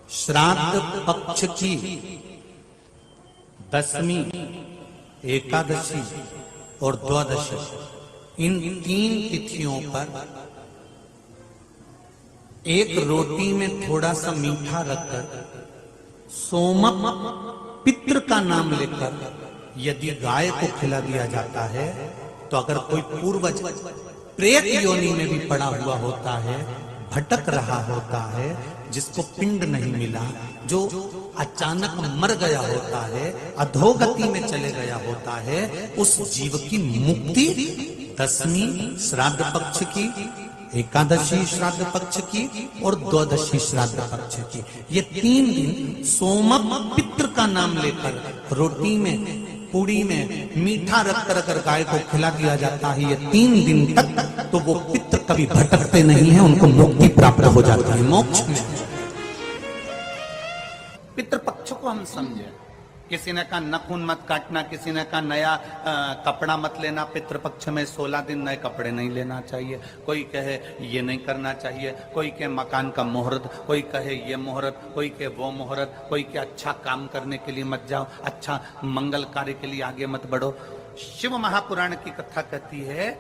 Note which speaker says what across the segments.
Speaker 1: श्राद्ध पक्ष की दसवीं, एकादशी और द्वादशी, इन 3 तिथियों पर एक रोटी में थोड़ा सा मीठा रखकर सोमक पितृ का नाम लेकर यदि गाय को खिला दिया जाता है, तो अगर कोई पूर्वज प्रेत योनि में भी पड़ा हुआ होता है, भटक रहा होता है, जिसको पिंड नहीं मिला, जो अचानक मर गया होता है, अधोगति में चले गया होता है, उस जीव की मुक्ति दसवीं श्राद्ध पक्ष की, एकादशी श्राद्ध पक्ष की और द्वादशी श्राद्ध पक्ष की, ये 3 दिन सोमक पितृ का नाम लेकर रोटी में, पूड़ी में मीठा रखकर अगर गाय को खिला दिया जाता है, ये 3 दिन तक, तो वो पितृ कभी भटकते नहीं है, उनको मुक्ति प्राप्त हो जाती है, मोक्ष में। पितृपक्ष को हम समझे। किसी ने कहा नखून मत काटना, किसी ने कहा नया कपड़ा मत लेना, पितृपक्ष में 16 दिन नए कपड़े नहीं लेना चाहिए, कोई कहे ये नहीं करना चाहिए, कोई कहे मकान का मुहूर्त, कोई कहे ये मुहूर्त, कोई कहे वो मुहूर्त, कोई कहे अच्छा काम करने के लिए मत जाओ, अच्छा मंगल कार्य के लिए आगे मत बढ़ो। शिव महापुराण की कथा कहती है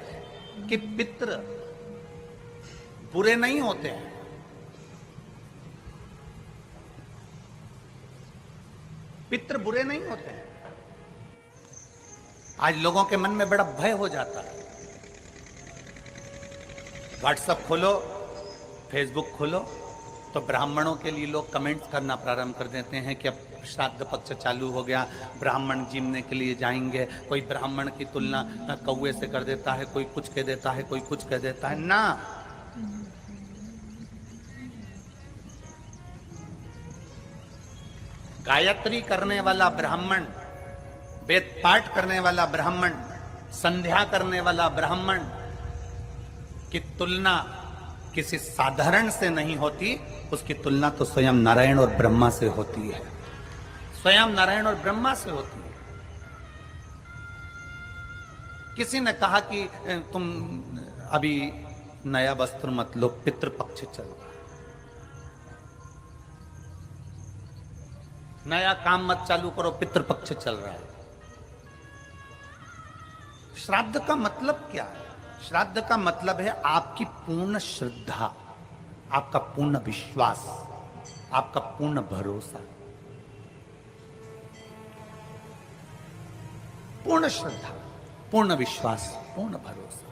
Speaker 1: कि पितृ बुरे नहीं होते हैं, पितृ बुरे नहीं होते हैं। आज लोगों के मन में बड़ा भय हो जाता है। व्हाट्सएप खोलो, फेसबुक खोलो, तो ब्राह्मणों के लिए लोग कमेंट्स करना प्रारंभ कर देते हैं कि अब श्राद्ध पक्ष चालू हो गया, ब्राह्मण जीमने के लिए जाएंगे। कोई ब्राह्मण की तुलना कौवे से कर देता है, कोई कुछ कह देता है, कोई कुछ कह देता है। ना, गायत्री करने वाला ब्राह्मण, वेद पाठ करने वाला ब्राह्मण, संध्या करने वाला ब्राह्मण की तुलना किसी साधारण से नहीं होती, उसकी तुलना तो स्वयं नारायण और ब्रह्मा से होती है, स्वयं नारायण और ब्रह्मा से होती है। किसी ने कहा कि तुम अभी नया वस्त्र मत लो, पितृपक्ष चल रहा है, नया काम मत चालू करो, पितृपक्ष चल रहा है। श्राद्ध का मतलब क्या है? श्राद्ध का मतलब है आपकी पूर्ण श्रद्धा, आपका पूर्ण विश्वास, आपका पूर्ण भरोसा, पूर्ण श्रद्धा, पूर्ण विश्वास, पूर्ण भरोसा।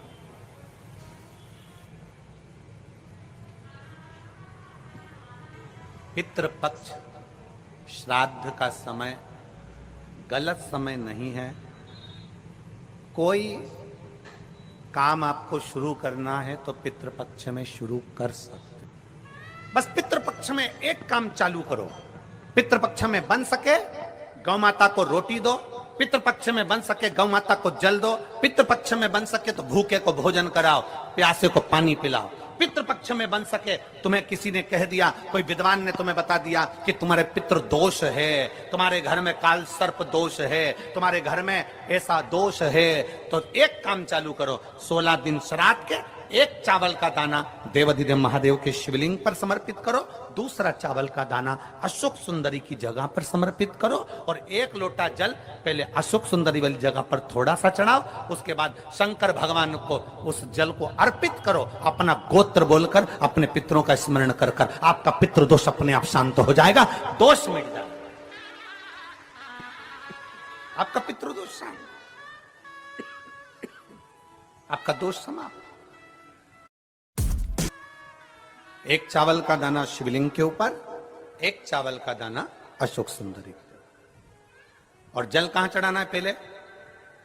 Speaker 1: पितृपक्ष श्राद्ध का समय गलत समय नहीं है। कोई काम आपको शुरू करना है तो पितृपक्ष में शुरू कर सकते, बस पितृपक्ष में एक काम चालू करो। पितृपक्ष में बन सके गौ माता को रोटी दो, पितृपक्ष में बन सके गौ माता को जल दो, पितृपक्ष में बन सके तो भूखे को भोजन कराओ, प्यासे को पानी पिलाओ। पितृपक्ष में बन सके, तुम्हें किसी ने कह दिया, कोई विद्वान ने तुम्हें बता दिया कि तुम्हारे पितृ दोष है, तुम्हारे घर में काल सर्प दोष है, तुम्हारे घर में ऐसा दोष है, तो एक काम चालू करो, 16 दिन श्राद्ध के एक चावल का दाना देवाधिदेव महादेव के शिवलिंग पर समर्पित करो, दूसरा चावल का दाना अशोक सुंदरी की जगह पर समर्पित करो, और 1 लोटा जल पहले अशोक सुंदरी वाली जगह पर थोड़ा सा चढ़ाओ, उसके बाद शंकर भगवान को उस जल को अर्पित करो, अपना गोत्र बोलकर, अपने पितरों का स्मरण कर कर, आपका पितृदोष अपने आप शांत हो जाएगा, दोष मिट जाएगा, आपका पितृदोष शांत, आपका दोष समाप्त। 1 चावल का दाना शिवलिंग के ऊपर, 1 चावल का दाना अशोक सुंदरी, और जल कहां चढ़ाना है? पहले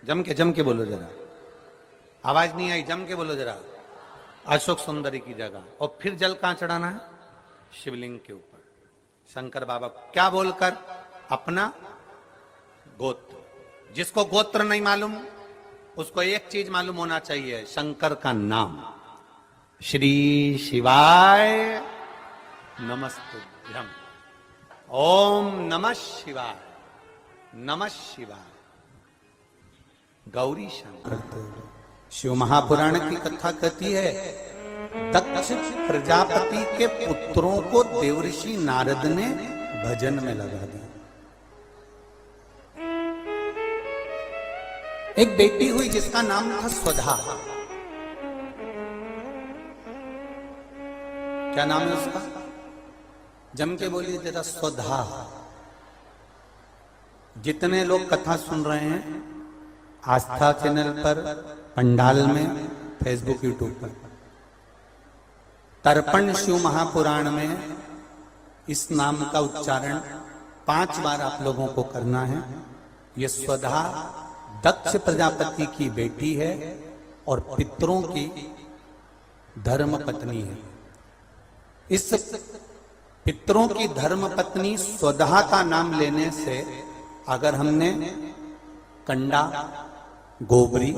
Speaker 1: जम के बोलो जरा, आवाज नहीं आई, जम के बोलो जरा, अशोक सुंदरी की जगह। और फिर जल कहां चढ़ाना है? शिवलिंग के ऊपर, शंकर बाबा क्या बोलकर? अपना गोत्र। जिसको गोत्र नहीं मालूम उसको एक चीज मालूम होना चाहिए, शंकर का नाम, श्री शिवाय नमस्तुभ्यम, ओम नमः शिवाय, नमः शिवाय, गौरी शंकर। शिव महापुराण की कथा कहती है दक्ष प्रजापति के पुत्रों को देवऋषि नारद ने भजन में लगा दिया। एक बेटी हुई जिसका नाम था स्वधा। क्या नाम है उसका? जम के बोलिए जरा, स्वधा। जितने लोग कथा सुन रहे हैं आस्था चैनल पर, पंडाल में, फेसबुक, यूट्यूब पर, तर्पण शिव महापुराण में इस नाम का उच्चारण 5 बार आप लोगों को करना है। ये स्वधा दक्ष प्रजापति की बेटी है और पितरों की धर्म पत्नी है। इस पितरों की धर्म पत्नी स्वधा का नाम लेने से अगर हमने कंडा, गोबरी,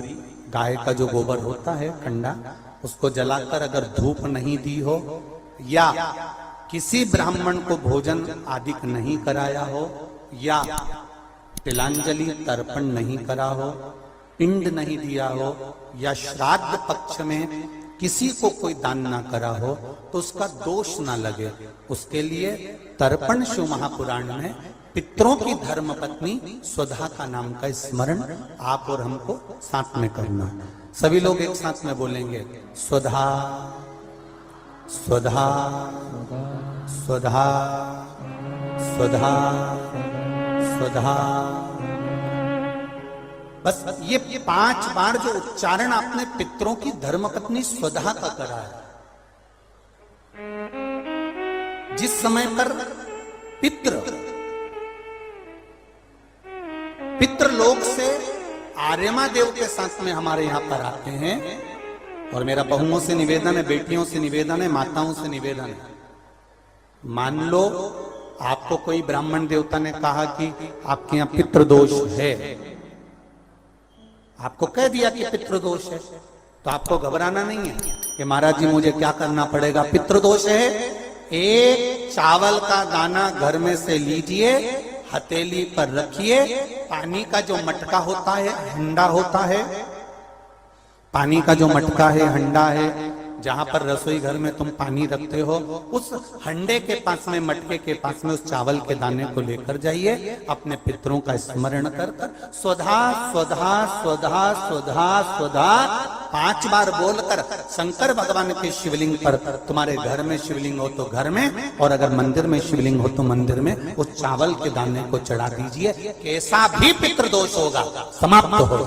Speaker 1: गाय का जो गोबर होता है कंडा, उसको जलाकर अगर धूप नहीं दी हो या किसी ब्राह्मण को भोजन आदि नहीं कराया हो या तिलांजलि तर्पण नहीं करा हो, पिंड नहीं दिया हो या श्राद्ध पक्ष में किसी को कोई दान ना करा हो तो उसका दोष ना लगे, उसके लिए तर्पण शिव महापुराण में पितरों की धर्म पत्नी स्वधा का नाम का स्मरण आप और हमको साथ में करना। सभी लोग एक साथ में बोलेंगे, स्वधा स्वधा स्वधा स्वधा स्वधा। बस ये 5 बार जो उच्चारण आपने पितरों की धर्मपत्नी स्वधा का करा है, जिस समय पर पितृलोक से आर्यमा देव के साथ में हमारे यहां पर आते हैं। और मेरा बहुओं से निवेदन है, बेटियों से निवेदन है, माताओं से निवेदन है, मान लो आपको कोई ब्राह्मण देवता ने कहा कि आपके यहां पितृदोष है, आपको कह दिया कि पितृदोष है, तो आपको घबराना नहीं है कि महाराज जी मुझे क्या करना पड़ेगा। पितृदोष है, एक चावल का दाना घर में से लीजिए, हथेली पर रखिए, पानी का जो मटका होता है, हंडा होता है, पानी का जो मटका है, हंडा है, जहां पर रसोई घर में तुम पानी रखते हो, उस हंडे के पास में, मटके के पास में उस चावल के दाने को लेकर जाइए, अपने पितरों का स्मरण कर कर स्वधा स्वधा स्वधा स्वधा स्वधा 5 बार बोलकर शंकर भगवान के शिवलिंग पर, तुम्हारे घर में शिवलिंग हो तो घर में, और अगर मंदिर में शिवलिंग हो तो मंदिर में, उस चावल के दाने को चढ़ा दीजिए। कैसा भी पितृदोष होगा समाप्त हो,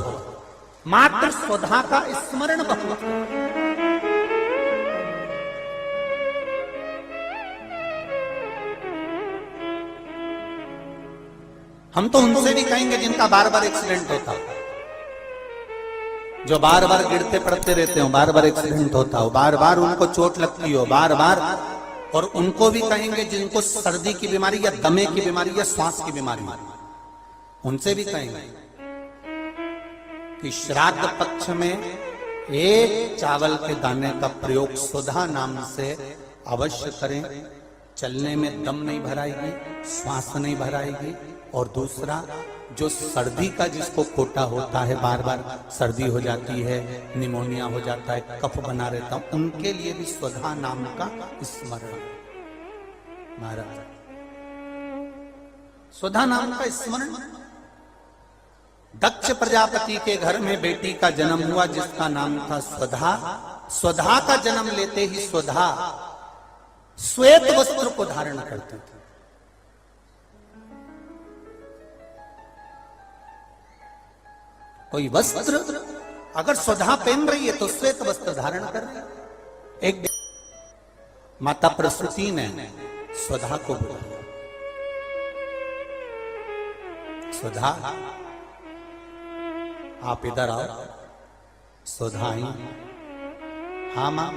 Speaker 1: मात्र स्वधा का स्मरण बहुत। हम तो उनसे भी कहेंगे जिनका बार बार एक्सीडेंट होता हो, जो बार बार गिरते पड़ते रहते हो, बार बार एक्सीडेंट होता हो, बार बार उनको चोट लगती हो, बार बार, और उनको भी कहेंगे जिनको सर्दी की बीमारी या दमे की बीमारी या श्वास की बीमारी, उनसे भी कहेंगे कि श्राद्ध पक्ष में एक चावल के दाने का प्रयोग स्वधा नाम से अवश्य करें। चलने में दम नहीं भराएगी, श्वास नहीं भराएगी। और दूसरा, जो सर्दी का जिसको कोटा होता है, बार बार सर्दी हो जाती है, निमोनिया हो जाता है, कफ बना रहता, उनके लिए भी स्वधा नाम का स्मरण। महाराज स्वधा नाम का स्मरण। दक्ष प्रजापति के घर में बेटी का जन्म हुआ जिसका नाम था स्वधा। स्वधा का जन्म लेते ही स्वधा श्वेत वस्त्र को धारण करते थे। कोई वस्त्र अगर स्वधा पहन रही है तो श्वेत वस्त्र धारण कर रही है। एक माता प्रसूति ने स्वधा को बुलाया, स्वधा आप इधर आओ। स्वधा आई, हाँ मां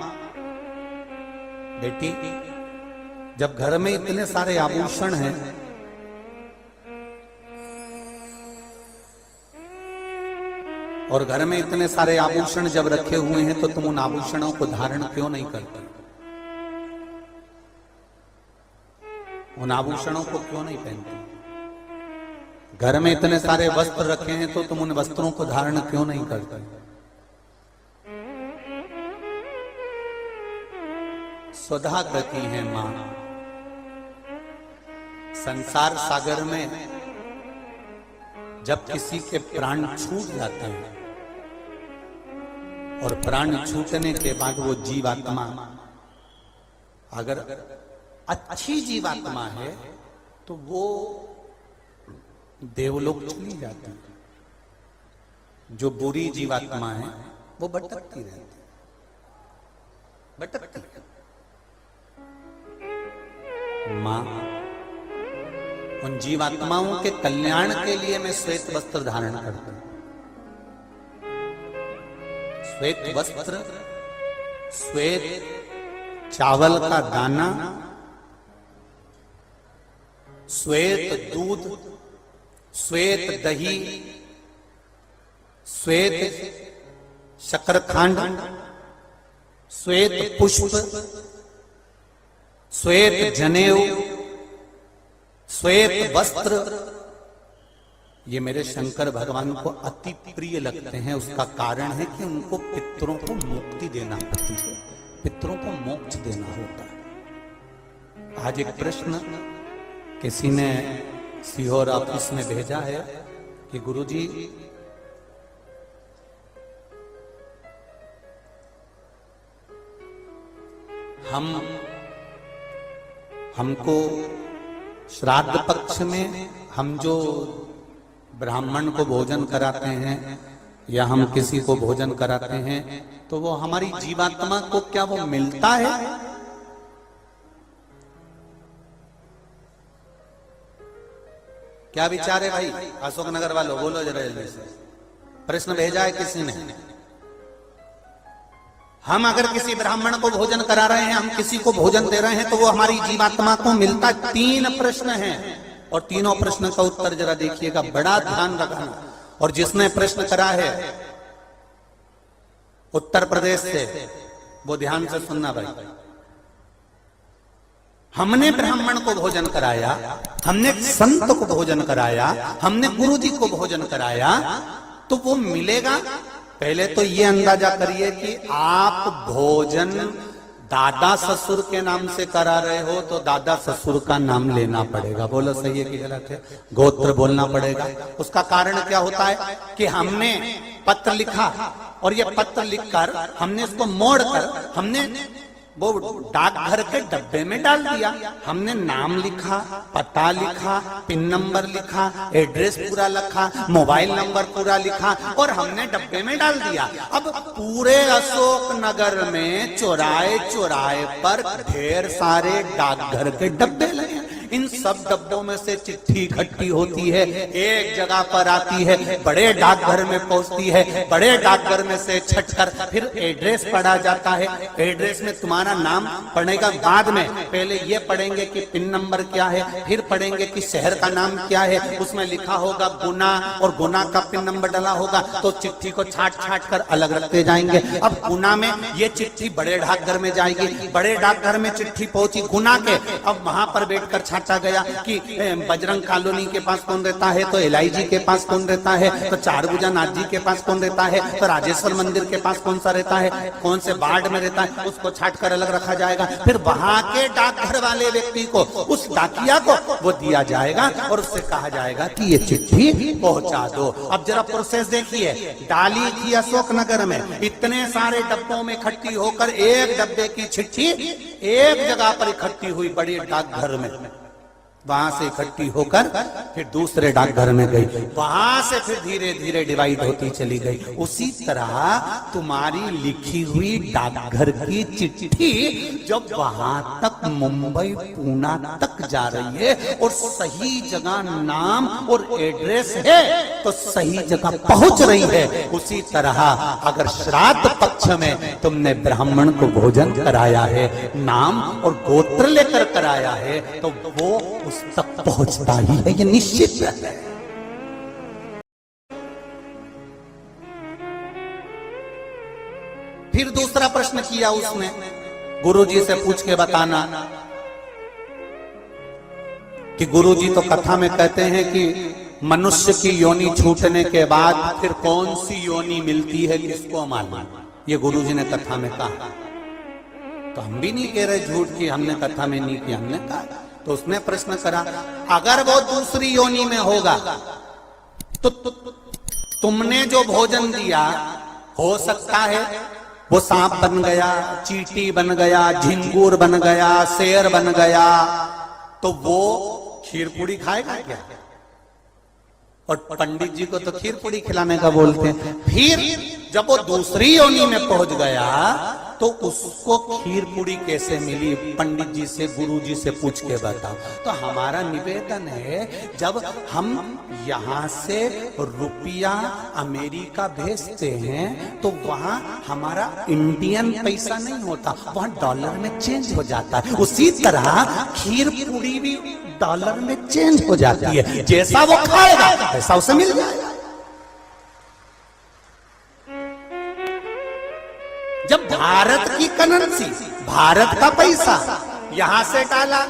Speaker 1: बेटी, जब घर में इतने सारे आभूषण हैं, और घर में इतने सारे आभूषण जब रखे हुए हैं, तो तुम उन आभूषणों को धारण क्यों नहीं करते? उन आभूषणों को क्यों नहीं पहनते? घर में इतने सारे वस्त्र रखे हैं तो तुम उन वस्त्रों को धारण क्यों नहीं करते? स्वधा करती है मां। संसार सागर में जब किसी के प्राण छूट जाते हैं और प्राण छूटने के बाद वो जीवात्मा अगर अच्छी जीवात्मा है तो वो देवलोक चली जाती है। जो बुरी जीवात्मा है वो भटकती रहती है, भटकती है। मां उन जीवात्माओं के कल्याण के लिए मैं श्वेत वस्त्र धारण करता हूं। श्वेत वस्त्र, श्वेत चावल का दाना, श्वेत दूध, श्वेत दही, श्वेत शकरखंड, श्वेत पुष्प, श्वेत जनेऊ, श्वेत वस्त्र, ये मेरे शंकर भगवान को अति प्रिय लगते हैं। उसका कारण है कि उनको पितरों को मुक्ति देना पड़ती है, पितरों को मोक्ष देना होता है। आज एक प्रश्न किसी ने सीहोर ऑफिस में भेजा है कि गुरुजी हमको श्राद्ध पक्ष में हम जो ब्राह्मण को भोजन कराते हैं या हम किसी को भोजन कराते हैं तो वो हमारी जीवात्मा को क्या वो मिलता है? क्या विचार है भाई? अशोकनगर वालों बोलो जरा जल्दी से। प्रश्न भेजा है किसी ने। हम अगर किसी ब्राह्मण को भोजन करा रहे हैं, हम किसी को भोजन दे रहे हैं तो वो हमारी जीवात्मा को मिलता। 3 प्रश्न हैं और तीनों प्रश्न का उत्तर जरा देखिएगा, बड़ा ध्यान रखना। और जिसने प्रश्न करा है उत्तर प्रदेश से वो ध्यान से सुनना भाई। हमने ब्राह्मण को भोजन कराया, हमने संत को भोजन कराया, हमने गुरुजी को भोजन कराया तो वो मिलेगा। पहले तो ये अंदाजा करिए कि आप भोजन दादा ससुर के नाम से करा रहे हो तो दादा ससुर का नाम लेना पड़ेगा। बोलो सही है कि गलत है? गोत्र बोलना पड़ेगा। उसका कारण क्या होता है कि हमने पत्र लिखा और ये पत्र लिखकर हमने इसको मोड़कर हमने वो डाकघर के डब्बे में डाल दिया। हमने नाम लिखा, पता लिखा, पिन नंबर लिखा, एड्रेस पूरा लिखा, मोबाइल नंबर पूरा लिखा और हमने डब्बे में डाल दिया। अब पूरे अशोक नगर में चौराहे चौराहे पर ढेर सारे डाकघर के डब्बे लगे। इन सब डब्बों में से चिट्ठी इकट्ठी होती है, एक जगह पर आती है, बड़े डाकघर में पहुंचती है, बड़े डाकघर में से छटकर फिर एड्रेस पढ़ा जाता है। एड्रेस में तुम्हारा नाम पढ़ेगा बाद में, पहले ये पढ़ेंगे कि पिन नंबर क्या है, फिर पढ़ेंगे कि शहर का नाम क्या है। उसमें लिखा होगा गुना और गुना का पिन नंबर डाला होगा तो चिट्ठी को छाट छाट कर अलग रखते जाएंगे। अब गुना में ये चिट्ठी बड़े डाकघर में जाएगी, बड़े डाकघर में चिट्ठी पहुंची गुना के। अब वहां पर बैठकर छाटा गया कि बजरंग कॉलोनी के पास कौन रहता है, तो एलआईजी के पास कौन रहता है, तो चारभुजा नाथ जी के पास कौन रहता है, तो राजेश्वर मंदिर के पास कौन सा रहता है, कौन से वार्ड में रहता है, उसको छाट कर अलग रखा जाएगा। फिर वहां के डाकघर वाले व्यक्ति को, उस डाकिया को वो दिया जाएगा और उससे कहा जाएगा कि ये चिट्ठी पहुंचा दो। अब जरा प्रोसेस देखिए, डाली थी अशोकनगर में, इतने सारे डब्बों में इकट्ठी होकर एक डब्बे की चिट्ठी एक जगह पर इकट्ठी हुई बड़ी डाकघर में, वहां से इकट्ठी होकर फिर दूसरे डाकघर में गई, वहां से फिर धीरे धीरे डिवाइड होती चली गई। उसी तरह तुम्हारी लिखी हुई डाकघर की चिट्ठी जब वहां तक मुंबई पूना तक जा रही है और सही जगह नाम और एड्रेस है तो सही जगह पहुंच रही है, उसी तरह अगर श्राद्ध पक्ष में तुमने ब्राह्मण को भोजन कराया है, नाम और गोत्र लेकर कराया है, तो वो उस तक पहुंचता ही है, ये निश्चित है। फिर दूसरा प्रश्न किया उसने, गुरुजी से पूछ के बताना कि गुरुजी तो कथा में कहते हैं कि मनुष्य की योनि छूटने के बाद फिर कौन सी योनि मिलती है किसको मालूम। ये गुरुजी ने कथा में कहा। तो हम भी नहीं कह रहे झूठ कि हमने कथा में नहीं किया, हमने कहा। तो उसने प्रश्न करा, अगर वो दूसरी योनि में होगा तो तुमने जो भोजन दिया, हो सकता है वो सांप बन गया, चींटी बन गया, झिंगूर बन गया, शेर बन गया, तो वो खीर पूड़ी खाएगा क्या? और पंडित जी को तो खीर पूड़ी खिलाने का बोलते हैं। फिर जब वो दूसरी योनि में पहुंच गया तो उसको खीर पूड़ी कैसे मिली? पंडित जी से, गुरु जी से पूछ के बताओ। तो हमारा निवेदन है, जब हम यहां से रुपया अमेरिका भेजते हैं तो वहां हमारा इंडियन पैसा नहीं होता, वहां डॉलर में चेंज हो जाता है। उसी तरह खीर पूड़ी भी डॉलर में चेंज हो जाती है, जैसा वो खाएगा वैसा उसे मिल जाएगा। जब भारत की करेंसी, भारत का पैसा यहां से डाला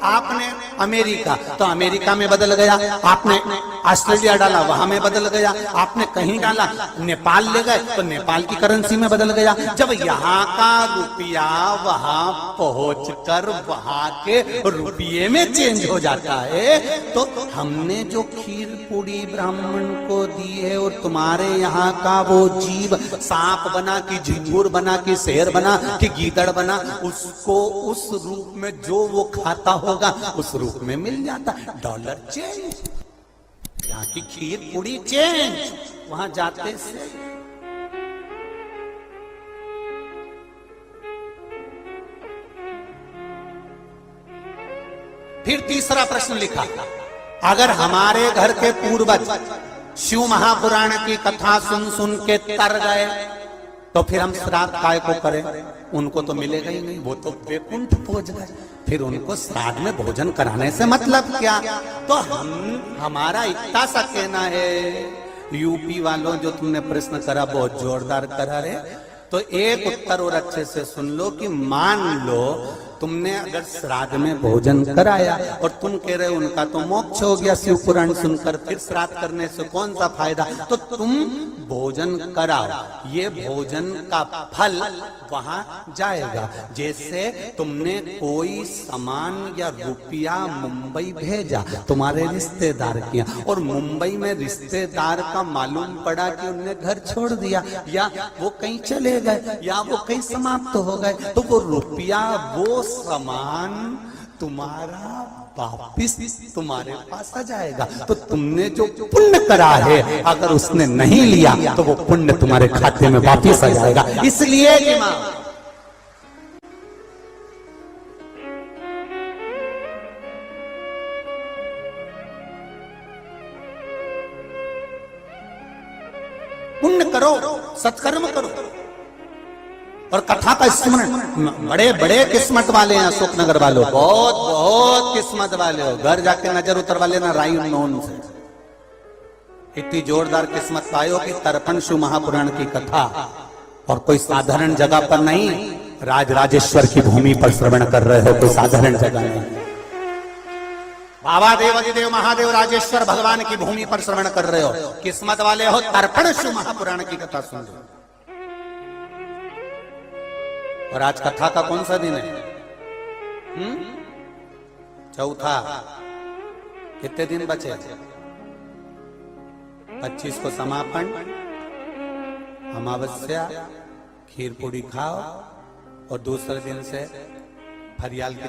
Speaker 1: आपने अमेरिका, तो अमेरिका में बदल गया, आपने ऑस्ट्रेलिया डाला वहां में बदल गया, आपने कहीं डाला नेपाल ले गए तो नेपाल की करेंसी में बदल गया। जब यहाँ का रुपया वहां पहुंचकर वहां के रुपये में चेंज हो जाता है, तो हमने जो खीर पूड़ी ब्राह्मण को दी है और तुम्हारे यहाँ का वो जीव सांप बना कि झिंगुर बना कि शेर बना कि गीदड़ बना, उसको उस रूप में जो वो खाता होगा उस रूप में मिल जाता। डॉलर चेंज, यहाँ की खीर पूड़ी चेंज, वहां जाते से। फिर तीसरा प्रश्न लिखा, अगर हमारे घर के पूर्वज शिव महापुराण की कथा सुन सुन के तर गए तो फिर हम श्राद्ध काय को करें? उनको तो मिलेगा ही नहीं, वो तो वैकुंठ पहुंच गए, फिर उनको श्राद्ध में भोजन कराने से मतलब क्या? तो हमारा इतना सा कहना है, यूपी वालों जो तुमने प्रश्न करा बहुत जोरदार करा रे, तो एक उत्तर और अच्छे से सुन लो कि मान लो तुमने अगर श्राद्ध में भोजन कराया और तुम कह रहे हो उनका तो मोक्ष हो गया शिव पुराण सुनकर, फिर श्राद्ध करने से कौन सा फायदा? तो तुम भोजन कराओ, ये भोजन का फल वहां जाएगा। जैसे तुमने कोई सामान या रुपया मुंबई भेजा तुम्हारे रिश्तेदार किया, और मुंबई में रिश्तेदार का मालूम पड़ा कि उनने घर छोड़ दिया, या वो कहीं चले गए, या वो कहीं समाप्त हो गए, तो वो रुपया, वो सामान तुम्हारा वापिस तुम्हारे पास आ जाएगा। तो तुमने जो पुण्य करा है, अगर उसने नहीं लिया तो वो पुण्य तुम्हारे खाते में वापिस आ जाएगा। इसलिए कि मां पुण्य करो, सत्कर्म करो, और कथा का स्मरण। बड़े बड़े किस्मत वाले हैं अशोकनगर वालों, बहुत बहुत किस्मत वाले हो, घर जाके नजर उतरवा लेना राई नोन से। इतनी जोरदार किस्मत पायो कि तर्पण शिव महापुराण की कथा, और कोई साधारण जगह पर नहीं, राजराजेश्वर की भूमि पर श्रवण कर रहे हो, कोई साधारण जगह नहीं। बाबा देवादिदेव महादेव राजेश्वर भगवान की भूमि पर श्रवण कर रहे हो, किस्मत वाले हो, तर्पण शिव महापुराण की कथा सुन रहे हो। और आज कथा का कौन सा दिन है? चौथा। कितने दिन बचे? 25 को समापन, अमावस्या, खीर पूड़ी खाओ, और दूसरे दिन से फरियाल की